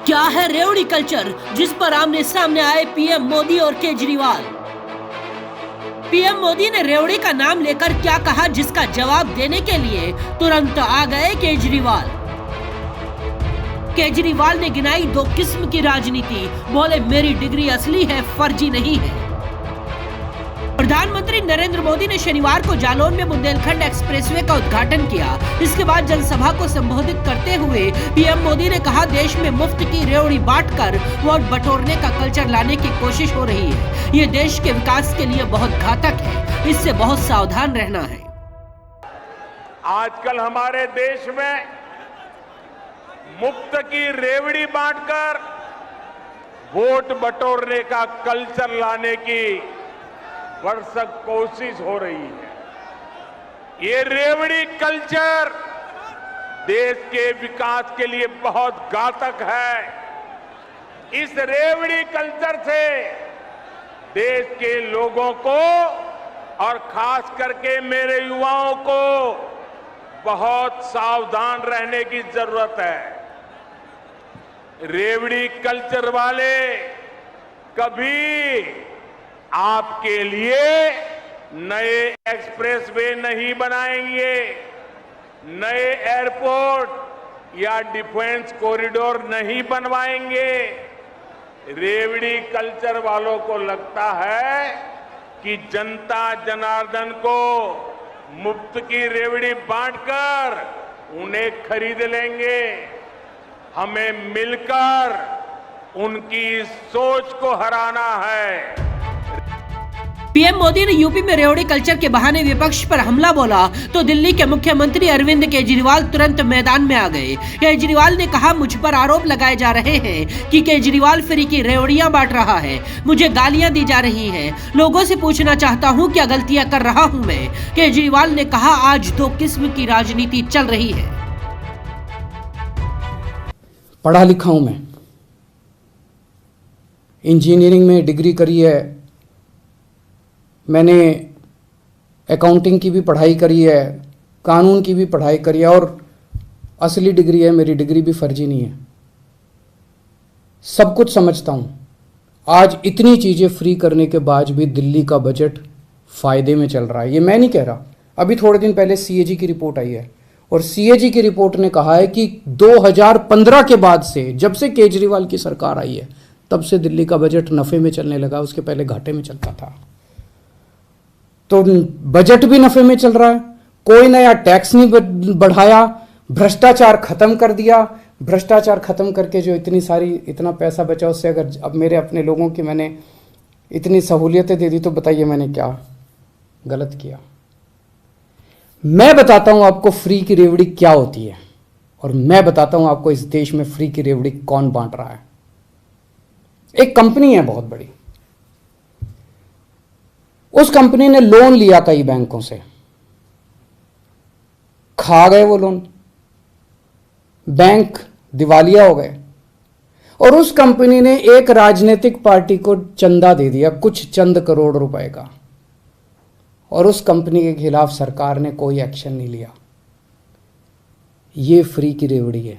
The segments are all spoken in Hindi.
क्या है रेवड़ी कल्चर, जिस पर आमने सामने आए पीएम मोदी और केजरीवाल। पीएम मोदी ने रेवड़ी का नाम लेकर क्या कहा, जिसका जवाब देने के लिए तुरंत आ गए केजरीवाल। केजरीवाल ने गिनाई दो किस्म की राजनीति, बोले मेरी डिग्री असली है, फर्जी नहीं है। प्रधानमंत्री नरेंद्र मोदी ने शनिवार को जालौन में बुंदेलखंड एक्सप्रेसवे का उद्घाटन किया। इसके बाद जनसभा को संबोधित करते हुए पीएम मोदी ने कहा, देश में मुफ्त की रेवड़ी बांटकर वोट बटोरने का कल्चर लाने की कोशिश हो रही है। ये देश के विकास के लिए बहुत घातक है, इससे बहुत सावधान रहना है। आजकल हमारे देश में मुफ्त की रेवड़ी बांटकर वोट बटोरने का कल्चर लाने की भरसक कोशिश हो रही है। ये रेवड़ी कल्चर देश के विकास के लिए बहुत घातक है। इस रेवड़ी कल्चर से देश के लोगों को और खास करके मेरे युवाओं को बहुत सावधान रहने की जरूरत है। रेवड़ी कल्चर वाले कभी आपके लिए नए एक्सप्रेसवे नहीं बनाएंगे, नए एयरपोर्ट या डिफेंस कॉरिडोर नहीं बनवाएंगे। रेवड़ी कल्चर वालों को लगता है कि जनता जनार्दन को मुफ्त की रेवड़ी बांटकर उन्हें खरीद लेंगे। हमें मिलकर उनकी सोच को हराना है। पीएम मोदी ने यूपी में रेवड़ी कल्चर के बहाने विपक्ष पर हमला बोला तो दिल्ली के मुख्यमंत्री अरविंद केजरीवाल तुरंत मैदान में आ गए। केजरीवाल ने कहा, मुझ पर आरोप लगाए जा रहे हैं कि केजरीवाल फ्री की रेवड़ियां बांट रहा है, मुझे गालियां दी जा रही हैं। लोगों से पूछना चाहता हूं क्या गलतियां कर रहा हूं मैं। केजरीवाल ने कहा, आज दो किस्म की राजनीति चल रही है। पढ़ा लिखा हूं मैं, इंजीनियरिंग में डिग्री करी है, मैंने अकाउंटिंग की भी पढ़ाई करी है, कानून की भी पढ़ाई करी है और असली डिग्री है मेरी, डिग्री भी फर्जी नहीं है। सब कुछ समझता हूँ। आज इतनी चीज़ें फ्री करने के बाद भी दिल्ली का बजट फायदे में चल रहा है, ये मैं नहीं कह रहा। अभी थोड़े दिन पहले सीएजी की रिपोर्ट आई है और सीएजी की रिपोर्ट ने कहा है कि 2015 के बाद से, जब से केजरीवाल की सरकार आई है, तब से दिल्ली का बजट नफ़े में चलने लगा, उसके पहले घाटे में चलता था। तो बजट भी नफे में चल रहा है, कोई नया टैक्स नहीं बढ़ाया, भ्रष्टाचार खत्म कर दिया। भ्रष्टाचार खत्म करके जो इतना पैसा बचा, उससे अगर अब मेरे अपने लोगों की मैंने इतनी सहूलियतें दे दी तो बताइए मैंने क्या गलत किया। मैं बताता हूं आपको फ्री की रेवड़ी क्या होती है और मैं बताता हूं आपको इस देश में फ्री की रेवड़ी कौन बांट रहा है। एक कंपनी है बहुत बड़ी, उस कंपनी ने लोन लिया कई बैंकों से, खा गए वो लोन, बैंक दिवालिया हो गए और उस कंपनी ने एक राजनीतिक पार्टी को चंदा दे दिया, कुछ चंद करोड़ रुपए का, और उस कंपनी के खिलाफ सरकार ने कोई एक्शन नहीं लिया। ये फ्री की रेवड़ी है।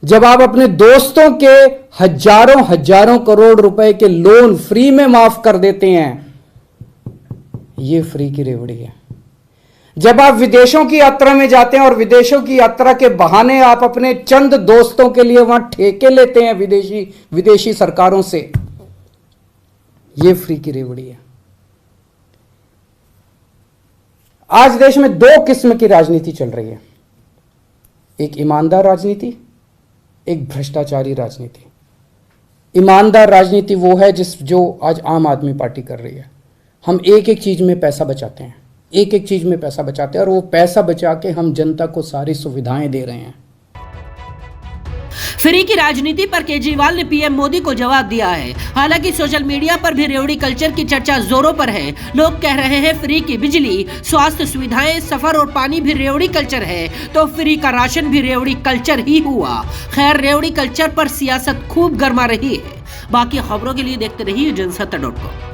जब आप अपने दोस्तों के हजारों करोड़ रुपए के लोन फ्री में माफ कर देते हैं, ये फ्री की रेवड़ी है। जब आप विदेशों की यात्रा में जाते हैं और विदेशों की यात्रा के बहाने आप अपने चंद दोस्तों के लिए वहां ठेके लेते हैं विदेशी सरकारों से, ये फ्री की रेवड़ी है। आज देश में दो किस्म की राजनीति चल रही है, एक ईमानदार राजनीति, एक भ्रष्टाचारी राजनीति। ईमानदार राजनीति वो है जो आज आम आदमी पार्टी कर रही है। हम एक एक चीज में पैसा बचाते हैं, एक एक चीज में पैसा बचाते हैं और वो पैसा बचा के हम जनता को सारी सुविधाएं दे रहे हैं। फ्री की राजनीति पर केजरीवाल ने पीएम मोदी को जवाब दिया है। हालांकि सोशल मीडिया पर भी रेवड़ी कल्चर की चर्चा जोरों पर है। लोग कह रहे हैं फ्री की बिजली, स्वास्थ्य सुविधाएं, सफर और पानी भी रेवड़ी कल्चर है, तो फ्री का राशन भी रेवड़ी कल्चर ही हुआ। खैर, रेवड़ी कल्चर पर सियासत खूब गर्मा रही है। बाकी खबरों के लिए देखते रहिए जनसत्ता.com।